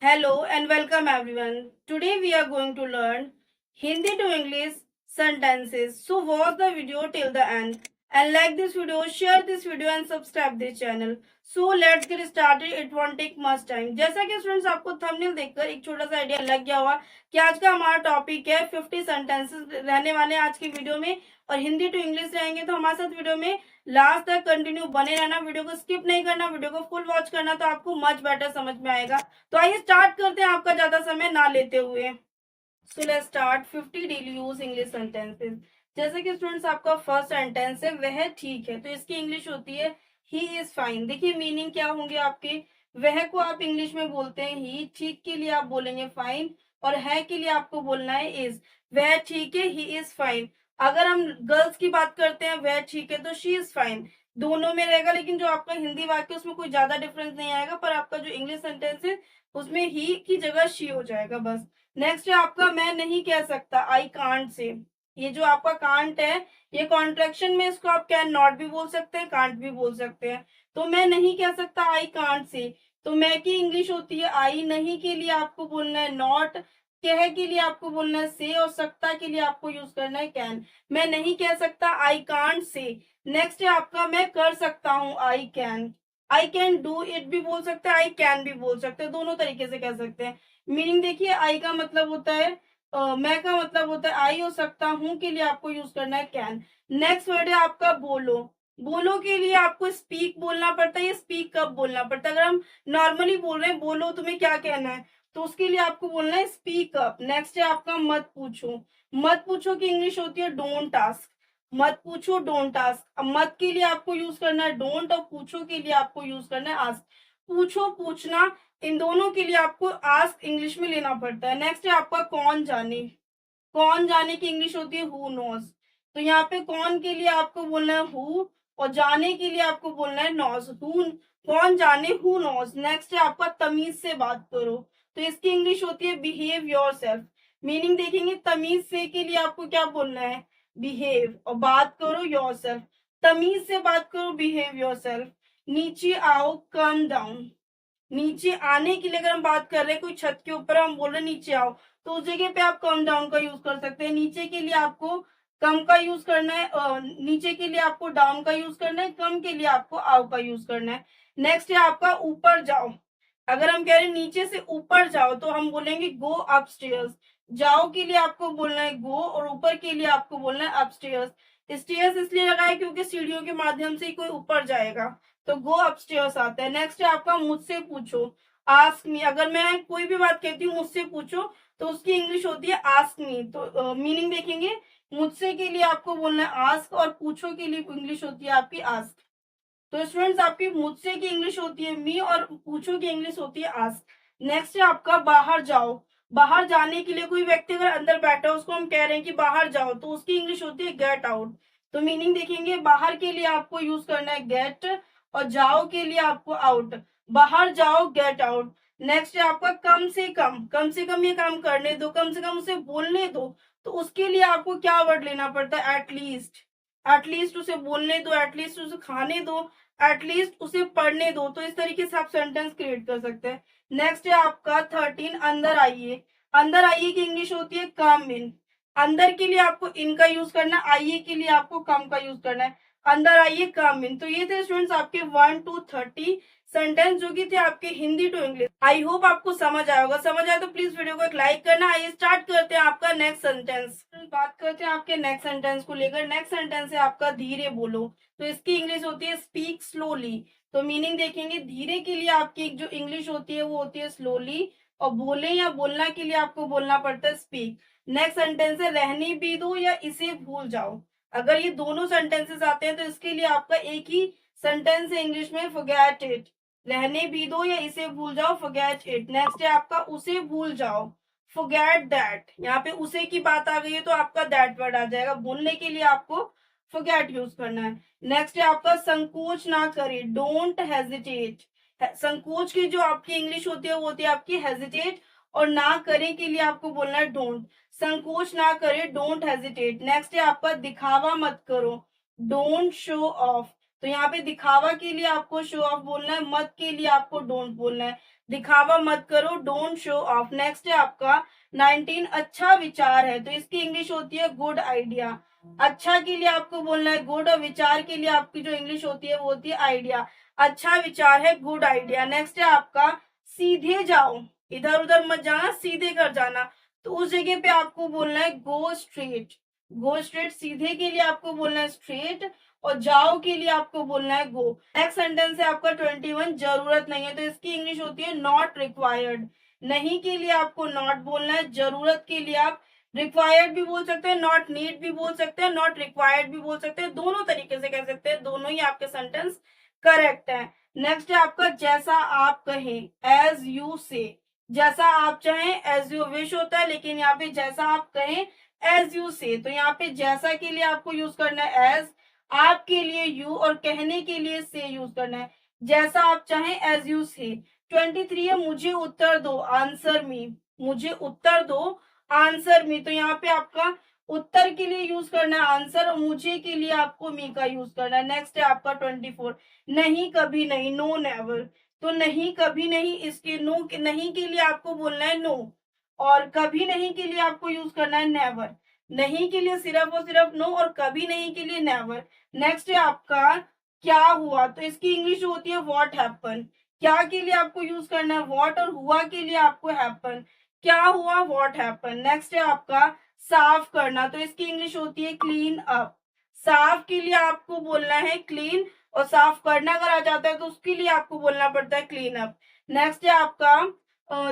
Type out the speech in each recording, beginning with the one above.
Hello and welcome everyone. Today we are going to learn Hindi to English sentences. So watch the video till the end and like this video, share this video and subscribe this channel. So let's get started. It won't take much time. जैसा कि students आपको thumbnail देखकर एक छोटा सा idea लग गया होगा कि आज का हमारा टॉपिक है 50 सेंटेंसेस रहने वाले आज की वीडियो में और हिंदी टू इंग्लिश रहेंगे। तो हमारे साथ वीडियो में लास्ट तक कंटिन्यू बने रहना, वीडियो को स्किप नहीं करना, वीडियो को फुल वॉच करना, तो आपको मच बेटर समझ में आएगा। तो आइए स्टार्ट करते हैं आपका ज्यादा समय ना लेते हुए। So let's start 50 daily use English sentences. जैसे कि स्टूडेंट्स आपका फर्स्ट सेंटेंस है वह ठीक है, तो इसकी इंग्लिश होती है ही इज फाइन। देखिए मीनिंग क्या होंगे आपके, वह को आप इंग्लिश में बोलते हैं ही, ठीक के लिए आप बोलेंगे फाइन और है के लिए आपको बोलना है इज। वह ठीक है, ही इज फाइन। अगर हम गर्ल्स की बात करते हैं वह ठीक है तो शी इज फाइन, दोनों में रहेगा। लेकिन जो आपका हिंदी वाक्य उसमें कोई ज्यादा डिफरेंस नहीं आएगा, पर आपका जो इंग्लिश सेंटेंस है उसमें ही की जगह शी हो जाएगा बस। नेक्स्ट है आपका मैं नहीं कह सकता, आई कांट से। ये जो आपका कांट है ये कॉन्ट्रेक्शन में इसको आप कैन नॉट भी बोल सकते हैं, कांट भी बोल सकते हैं। तो मैं नहीं कह सकता आई कांट से, तो मैं की इंग्लिश होती है आई, नहीं के लिए आपको बोलना है नॉट, कह के लिए आपको बोलना है से और सकता के लिए आपको यूज करना है कैन। मैं नहीं कह सकता आई कांट से। नेक्स्ट है आपका मैं कर सकता हूँ, आई कैन डू इट भी बोल सकते हैं, आई कैन भी बोल सकते हैं, दोनों तरीके से कह सकते हैं। मीनिंग देखिए आई का मतलब होता है मैं का मतलब होता है आई, हो सकता हूं के लिए आपको यूज करना है कैन। नेक्स्ट वर्ड है आपका बोलो। बोलो के लिए आपको स्पीक बोलना पड़ता है, ये स्पीक कब बोलना पड़ता है। अगर हम नॉर्मली बोल रहे हैं बोलो तुम्हें क्या कहना है, तो उसके लिए आपको बोलना है स्पीक अप। नेक्स्ट है आपका मत पूछो। मत पूछो की इंग्लिश होती है डोंट आस्क। मत पूछो डोंट आस्क। अब मत के लिए आपको यूज करना है डोंट और पूछो के लिए आपको यूज करना है आस्क। पूछो पूछना, इन दोनों के लिए आपको आस्क इंग्लिश में लेना पड़ता है। नेक्स्ट है आपका कौन जाने। कौन जाने की इंग्लिश होती है हु नोज। तो यहाँ पे कौन के लिए आपको बोलना है हु और जाने के लिए आपको बोलना है नोज। हु कौन जाने हु नोज। नेक्स्ट है आपका तमीज से बात करो, तो इसकी इंग्लिश होती है बिहेव योर सेल्फ। मीनिंग देखेंगे तमीज से के लिए आपको क्या बोलना है बिहेव और बात करो योर सेल्फ। तमीज से बात करो बिहेव योर सेल्फ। नीचे आओ कम डाउन। नीचे आने के लिए अगर हम बात कर रहे हैं कोई छत के ऊपर हम बोल रहे हैं नीचे आओ, तो उस जगह पे आप कम डाउन का यूज कर सकते हैं। नीचे के लिए आपको कम का यूज करना है, नीचे के लिए आपको डाउन का यूज करना है, कम के लिए आपको आओ का यूज करना है। नेक्स्ट है आपका ऊपर जाओ। अगर हम कह रहे हैं नीचे से ऊपर जाओ तो हम बोलेंगे गो अपस्टेयर्स। जाओ के लिए आपको बोलना है गो और ऊपर के लिए आपको बोलना है अपस्टेयर्स। स्टेयर्स इसलिए लगा है क्योंकि सीढ़ियों के माध्यम से ही कोई ऊपर जाएगा, तो गो अपस्टेयर्स आता है। नेक्स्ट है आपका मुझसे पूछो, आस्क मी। अगर मैं कोई भी बात कहती हूँ मुझसे पूछो तो उसकी इंग्लिश होती है आस्क मी। तो मीनिंग देखेंगे मुझसे के लिए आपको बोलना है आस्क और पूछो के लिए इंग्लिश होती है आपकी आस्क। तो स्टूडेंट्स आपकी मुझसे की इंग्लिश होती है मी और पूछो की इंग्लिश होती है आस्क। नेक्स्ट है आपका बाहर जाओ। बाहर जाने के लिए कोई व्यक्ति अगर अंदर बैठा है उसको हम कह रहे हैं कि बाहर जाओ, तो उसकी इंग्लिश होती है गेट आउट। तो मीनिंग देखेंगे बाहर के लिए आपको यूज करना है गेट और जाओ के लिए आपको आउट। बाहर जाओ गेट आउट। नेक्स्ट है आपका कम से कम ये काम करने दो, कम से कम उसे बोलने दो, तो उसके लिए आपको क्या वर्ड लेना पड़ता है एटलीस्ट। एटलीस्ट उसे बोलने दो, एटलीस्ट उसे खाने दो, एटलीस्ट उसे पढ़ने दो। तो इस तरीके से आप सेंटेंस क्रिएट कर सकते हैं। नेक्स्ट है आपका 13 अंदर आइए। अंदर आइए की इंग्लिश होती है कम इन। अंदर के लिए आपको इन का यूज करना है, आइए के लिए आपको कम का यूज करना है। अंदर आइए कम इन। तो ये थे स्टूडेंट्स आपके 1 to 30 सेंटेंस जो कि थे आपके Hindi to English. I hope आपको समझ आया होगा। समझ आया तो प्लीज वीडियो को एक लाइक करना। आइए स्टार्ट करते हैं आपका नेक्स्ट सेंटेंस। बात करते हैं आपके नेक्स्ट सेंटेंस को लेकर। नेक्स्ट सेंटेंस है आपका धीरे बोलो। तो इसकी इंग्लिश होती है स्पीक स्लोली। तो मीनिंग देखेंगे धीरे के लिए आपकी जो इंग्लिश होती है वो होती है स्लोली और बोले या बोलना के लिए आपको बोलना पड़ता है स्पीक। नेक्स्ट सेंटेंस है रहने भी दो या इसे भूल जाओ। अगर ये दोनों सेंटेंसेस आते हैं तो इसके लिए आपका एक ही सेंटेंस है इंग्लिश में फॉरगेट इट। रहने भी दो या इसे भूल जाओ, फॉरगेट इट। नेक्स्ट है आपका उसे भूल जाओ, फॉरगेट दैट। यहाँ पे उसे की बात आ गई है तो आपका दैट वर्ड आ जाएगा। भूलने के लिए आपको फॉरगेट यूज करना है। नेक्स्ट है आपका संकोच ना करे, डोंट हेजिटेट। संकोच की जो आपकी इंग्लिश होती है वो होती है आपकी हेजिटेट और ना करें के लिए आपको बोलना है डोंट। संकोच ना करे, डोंट हेजिटेट। नेक्स्ट है आपका दिखावा मत करो, डोंट शो ऑफ। तो यहाँ पे दिखावा के लिए आपको शो ऑफ बोलना है, मत के लिए आपको डोंट बोलना है। दिखावा मत करो, डोंट शो ऑफ। नेक्स्ट है आपका 19 अच्छा विचार है, तो इसकी इंग्लिश होती है गुड आइडिया। अच्छा के लिए आपको बोलना है गुड, और विचार के लिए आपकी जो इंग्लिश होती है वो होती है आइडिया। अच्छा विचार है गुड आइडिया। नेक्स्ट है आपका सीधे जाओ, इधर उधर मत जाना, सीधे कर जाना, तो उस जगह पे आपको बोलना है गो स्ट्रेट। गो स्ट्रेट, सीधे के लिए आपको बोलना है स्ट्रेट, और जाओ के लिए आपको बोलना है गो। नेक्स्ट सेंटेंस है आपका 21 जरूरत नहीं है, तो इसकी इंग्लिश होती है नॉट रिक्वायर्ड। नहीं के लिए आपको नॉट बोलना है, जरूरत के लिए आप रिक्वायर्ड भी बोल सकते हैं, नॉट नीड भी बोल सकते हैं, नॉट रिक्वायर्ड भी बोल सकते हैं, दोनों तरीके से कह सकते हैं, दोनों ही आपके सेंटेंस करेक्ट है। नेक्स्ट है आपका जैसा आप कहें, एज यू से। जैसा आप चाहें एज यू विश होता है, लेकिन यहाँ पे जैसा आप कहें एज यू से, तो यहाँ पे जैसा के लिए आपको यूज करना है एज, आप के लिए यू, और कहने के लिए से यूज करना है। जैसा आप चाहें एज यू से। 23 है मुझे उत्तर दो, आंसर मी। मुझे उत्तर दो, आंसर मी, तो यहाँ पे आपका उत्तर के लिए यूज करना है आंसर, और मुझे के लिए आपको मी का यूज करना है। नेक्स्ट है आपका 24 नहीं कभी नहीं, नो नेवर। तो नहीं कभी नहीं, इसके नो नहीं के लिए आपको बोलना है नो, और कभी नहीं के लिए आपको यूज करना है नेवर। नहीं के लिए सिर्फ और सिर्फ नो, और कभी नहीं के लिए नेवर। नेक्स्ट है आपका क्या हुआ, तो इसकी इंग्लिश होती है व्हाट हैपन। क्या के लिए आपको यूज करना है व्हाट, और हुआ के लिए आपको हैपन। क्या हुआ व्हाट हैपन। नेक्स्ट है आपका साफ करना, तो इसकी इंग्लिश होती है क्लीन अप। साफ के लिए आपको बोलना है क्लीन, और साफ करना अगर आ जाता है तो उसके लिए आपको बोलना पड़ता है क्लीन अप। नेक्स्ट है आपका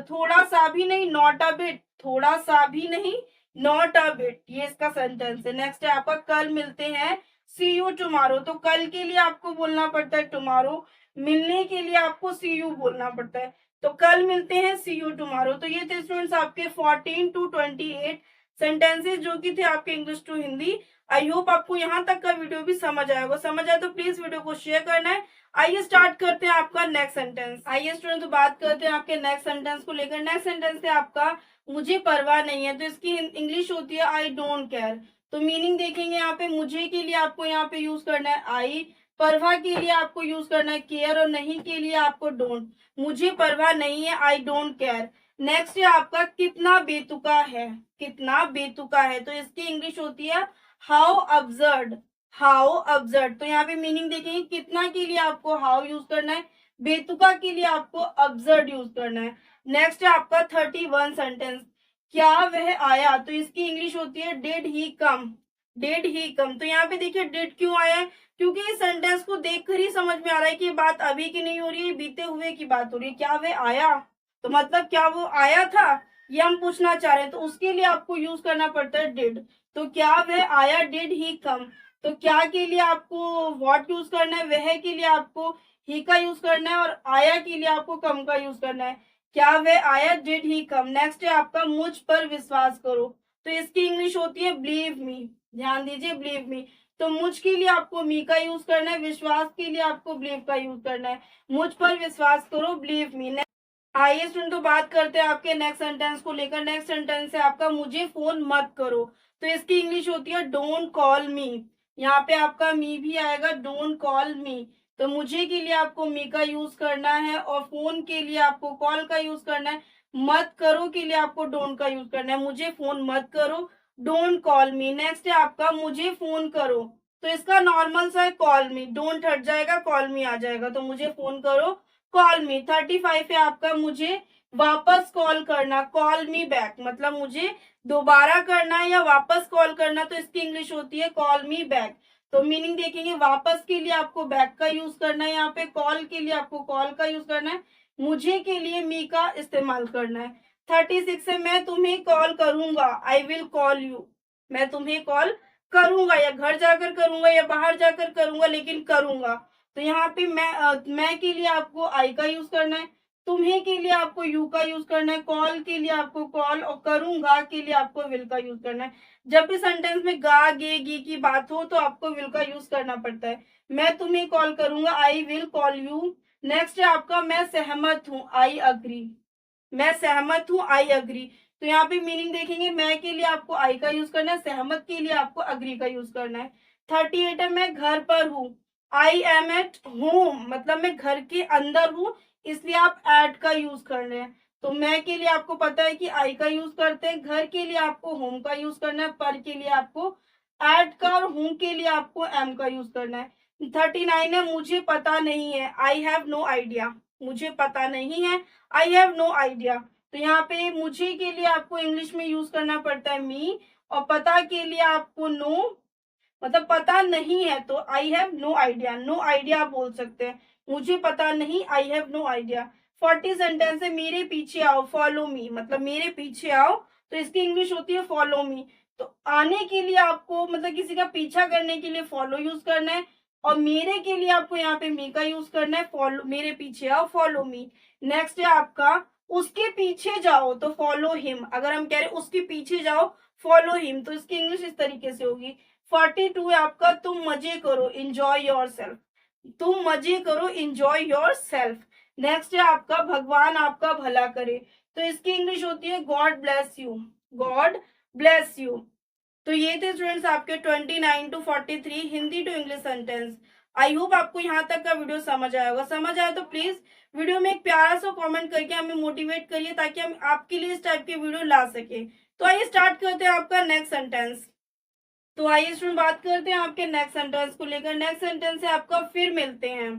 थोड़ा सा भी नहीं, नॉट अ बिट। थोड़ा सा भी नहीं, नॉट अ बिट, ये इसका सेंटेंस है। नेक्स्ट है आपका कल मिलते हैं, सी यू टुमारो। तो कल के लिए आपको बोलना पड़ता है टुमारो, मिलने के लिए आपको सी यू बोलना पड़ता है। तो कल मिलते हैं, सी यू टुमारो। तो ये थे स्टूडेंट्स आपके 14 to 28 सेंटेंसेस जो कि थे आपके English to Hindi. I hope आपको यहाँ तक का वीडियो भी समझ आया होगा। समझ आया तो प्लीज वीडियो को शेयर करना है। आइए स्टार्ट करते हैं आपका नेक्स्ट सेंटेंस। आइए स्टूडेंट तो बात करते हैं आपके नेक्स्ट सेंटेंस को लेकर। नेक्स्ट सेंटेंस है आपका मुझे परवाह नहीं है, तो इसकी इंग्लिश होती है आई डोंट केयर। तो मीनिंग देखेंगे यहाँ पे, मुझे के लिए आपको यहाँ पे यूज करना है आई, परवाह के लिए आपको यूज करना है केयर, और नहीं के लिए आपको डोंट। मुझे परवाह नहीं है, आई डोंट केयर। नेक्स्ट है आपका कितना बेतुका है। कितना बेतुका है, तो इसकी इंग्लिश होती है हाउ अब्सर्ड। हाउ अब्सर्ड, तो यहाँ पे मीनिंग देखेंगे, कितना के लिए आपको हाउ यूज करना है, बेतुका के लिए आपको अब्सर्ड यूज करना है। नेक्स्ट है आपका 31 सेंटेंस, क्या वह आया, तो इसकी इंग्लिश होती है did he come. Did he कम, तो यहाँ पे देखिए डिड क्यों आया है, क्योंकि इस सेंटेंस को देखकर ही समझ में आ रहा है कि ये बात अभी की नहीं हो रही है, बीते हुए की बात हो रही है। क्या वह आया, तो मतलब क्या वो आया था, ये हम पूछना चाह रहे हैं, तो उसके लिए आपको यूज करना पड़ता है डिड। तो क्या वह आया, डिड ही कम। तो क्या के लिए आपको व्हाट यूज करना है, वह के लिए आपको ही का यूज करना है, और आया के लिए आपको कम का यूज करना है। क्या वह आया, डिड ही कम। नेक्स्ट है आपका मुझ पर विश्वास करो, तो इसकी इंग्लिश होती है बिलीव मी। ध्यान दीजिए, बिलीव मी। तो मुझ के लिए आपको मी का यूज करना है, विश्वास के लिए आपको बिलीव का यूज करना है। मुझ पर विश्वास करो, बिलीव मी। आइए स्टूडेंट तो बात करते हैं आपके नेक्स्ट सेंटेंस को लेकर। नेक्स्ट सेंटेंस है आपका मुझे फोन मत करो, तो इसकी इंग्लिश होती है डोंट कॉल मी। यहाँ पे आपका मी भी आएगा, डोंट कॉल मी। तो मुझे के लिए आपको मी का यूज करना है, और फोन के लिए आपको कॉल का यूज करना है। मत करो के लिए आपको डोंट का यूज करना है। मुझे फोन मत करो, डोंट कॉल मी। नेक्स्ट है आपका मुझे फोन करो, तो इसका नॉर्मल सा है कॉल मी, डोंट हट जाएगा, कॉल मी आ जाएगा, तो मुझे फोन करो, कॉल मी। 35 है आपका मुझे वापस कॉल करना, कॉल मी बैक, मतलब मुझे दोबारा करना है या वापस कॉल करना, तो इसकी इंग्लिश होती है कॉल मी बैक। तो मीनिंग देखेंगे, वापस के लिए आपको बैक का यूज करना है, यहाँ पे कॉल के लिए आपको कॉल का यूज करना है, मुझे के लिए मी का इस्तेमाल करना है। 36 है मैं तुम्हें कॉल करूंगा, आई विल कॉल यू। मैं तुम्हें कॉल करूंगा, या घर जाकर करूंगा या बाहर जाकर करूंगा, लेकिन करूंगा। तो यहाँ पे मैं के लिए आपको आई का यूज करना है, तुम्हें के लिए आपको यू का यूज करना है, कॉल के लिए आपको कॉल, और करूंगा के लिए आपको विल का यूज करना है। जब भी सेंटेंस में गा गे गी की बात हो तो आपको विल का यूज करना पड़ता है। मैं तुम्हें कॉल करूंगा, I will call you. Next है आपका मैं सहमत हूँ, आई अग्री। मैं सहमत हूँ, आई अग्री। तो यहाँ पे मीनिंग देखेंगे, मैं के लिए आपको आई का यूज करना है, सहमत के लिए आपको अग्री का यूज करना है। 38 है मैं घर पर हूँ, आई एम एट होम मतलब मैं घर के अंदर हूँ, इसलिए आप एट का यूज कर रहे हैं। तो मैं के लिए आपको पता है कि आई का यूज करते हैं, घर के लिए आपको होम का यूज करना है, पर के लिए आपको एट का, और हूँ के लिए आपको एम का यूज करना है। 39 है, मुझे पता नहीं है, आई हैव नो आइडिया, मुझे पता नहीं है, आई हैव नो आइडिया। तो यहाँ पे मुझे के लिए आपको इंग्लिश में यूज करना पड़ता है मी, और पता के लिए आपको नो, मतलब पता नहीं है तो I have no idea, no idea आप बोल सकते हैं, मुझे पता नहीं, I have no idea. 40 sentence है, मेरे पीछे आओ, फॉलो मी, मतलब मेरे पीछे आओ, तो इसकी इंग्लिश होती है फॉलो मी। तो आने के लिए आपको मतलब किसी का पीछा करने के लिए फॉलो यूज करना है, और मेरे के लिए आपको यहाँ पे मी का यूज करना है, फॉलो, मेरे पीछे आओ, फॉलो मी। नेक्स्ट है आपका उसके पीछे जाओ, तो फॉलो हिम, अगर हम कह रहे हैं उसके पीछे जाओ, फॉलो हिम, तो इसकी इंग्लिश इस तरीके से होगी। 42 है आपका तुम मजे करो, इंजॉय योर सेल्फ, तुम मजे करो, इंजॉय योर सेल्फ। नेक्स्ट है आपका भगवान आपका भला करे, तो इसकी इंग्लिश होती है God bless you, God bless you. तो ये थे स्टूडेंट्स आपके 29 to 43 Hindi to English sentence. I hope आपको यहाँ तक का वीडियो समझ आया होगा। समझ आया तो प्लीज वीडियो में एक प्यारा सा कमेंट करके हमें मोटिवेट करिए, ताकि हम आपके लिए इस टाइप के वीडियो ला सके। तो आइए स्टार्ट करते हैं आपका नेक्स्ट सेंटेंस। तो आइए स्टूडेंट बात करते हैं आपके नेक्स्ट सेंटेंस को लेकर। नेक्स्ट सेंटेंस है आपका फिर मिलते हैं,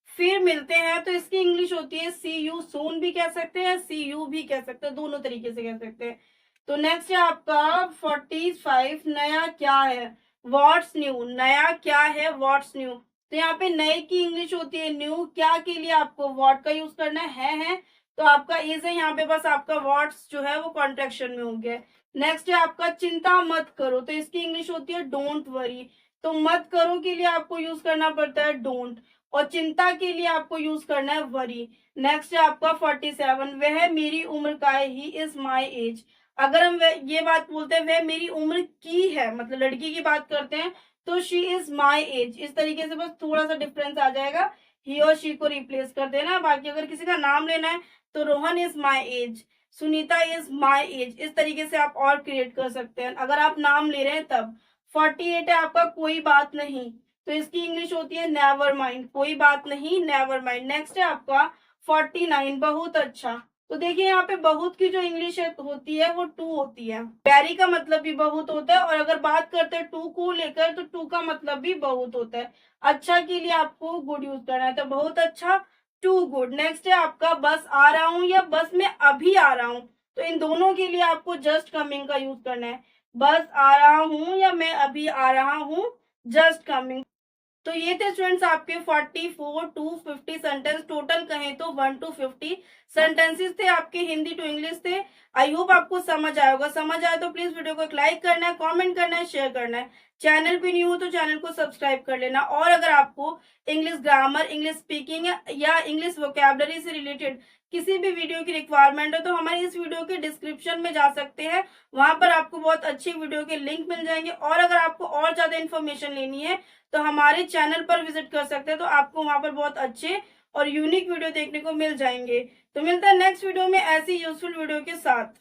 फिर मिलते हैं, तो इसकी इंग्लिश होती है सी यू, सून भी कह सकते हैं, सी यू भी कह सकते हैं, दोनों तरीके से कह सकते हैं। तो नेक्स्ट है आपका 45 नया क्या है, व्हाट्स न्यू, नया क्या है, व्हाट्स न्यू। तो यहाँ पे नए की इंग्लिश होती है न्यू, क्या के लिए आपको व्हाट का यूज करना है, तो आपका इज है यहाँ पे, बस आपका व्हाट्स जो है वो कॉन्ट्रेक्शन में हो गया। नेक्स्ट है आपका चिंता मत करो, तो इसकी इंग्लिश होती है डोंट वरी। तो मत करो के लिए आपको यूज करना पड़ता है डोंट, और चिंता के लिए आपको यूज करना है वरी। नेक्स्ट है आपका 47 वह मेरी उम्र का है, ही इज माई एज। अगर हम ये बात बोलते हैं वह मेरी उम्र की है, मतलब लड़की की बात करते हैं, तो शी इज माई एज, इस तरीके से, बस थोड़ा सा डिफरेंस आ जाएगा, ही और शी को रिप्लेस कर देना। बाकी अगर किसी का नाम लेना है तो Rohan is my age, Sunita is my age, इस तरीके से आप और क्रिएट कर सकते हैं अगर आप नाम ले रहे हैं तब। 48 है आपका कोई बात नहीं, तो इसकी इंग्लिश होती है नेवर माइंड, कोई बात नहीं, नेवर माइंड। नेक्स्ट है आपका 49 बहुत अच्छा। तो देखिए यहाँ पे बहुत की जो इंग्लिश होती है वो टू होती है, वेरी का मतलब भी बहुत होता है, और अगर बात करते हैं टू को लेकर तो टू का मतलब भी बहुत होता है। अच्छा के लिए आपको गुड यूज करना है, तो बहुत अच्छा, टू गुड। नेक्स्ट है आपका बस आ रहा हूँ या बस मैं अभी आ रहा हूँ, तो इन दोनों के लिए आपको जस्ट कमिंग का यूज करना है, बस आ रहा हूँ या मैं अभी आ रहा हूँ, जस्ट कमिंग। तो ये थे स्टूडेंट्स आपके 44 to 50 सेंटेंस, टोटल कहें तो 1 to 50 सेंटेंसेस थे आपके हिंदी टू इंग्लिश थे। आई होप आपको समझ आया होगा। समझ आया तो प्लीज वीडियो को एक लाइक करना है, कमेंट करना है, शेयर करना है। चैनल पे न्यू हो तो चैनल को सब्सक्राइब कर लेना। और अगर आपको इंग्लिश ग्रामर, इंग्लिश स्पीकिंग या इंग्लिश वोकैबुलरी से रिलेटेड किसी भी वीडियो की रिक्वायरमेंट है तो हमारे इस वीडियो के डिस्क्रिप्शन में जा सकते हैं, वहां पर आपको बहुत अच्छी वीडियो के लिंक मिल जाएंगे। और अगर आपको और ज्यादा इन्फॉर्मेशन लेनी है तो हमारे चैनल पर विजिट कर सकते हैं, तो आपको वहां पर बहुत अच्छे और यूनिक वीडियो देखने को मिल जाएंगे। तो मिलता है नेक्स्ट वीडियो में ऐसी यूजफुल वीडियो के साथ।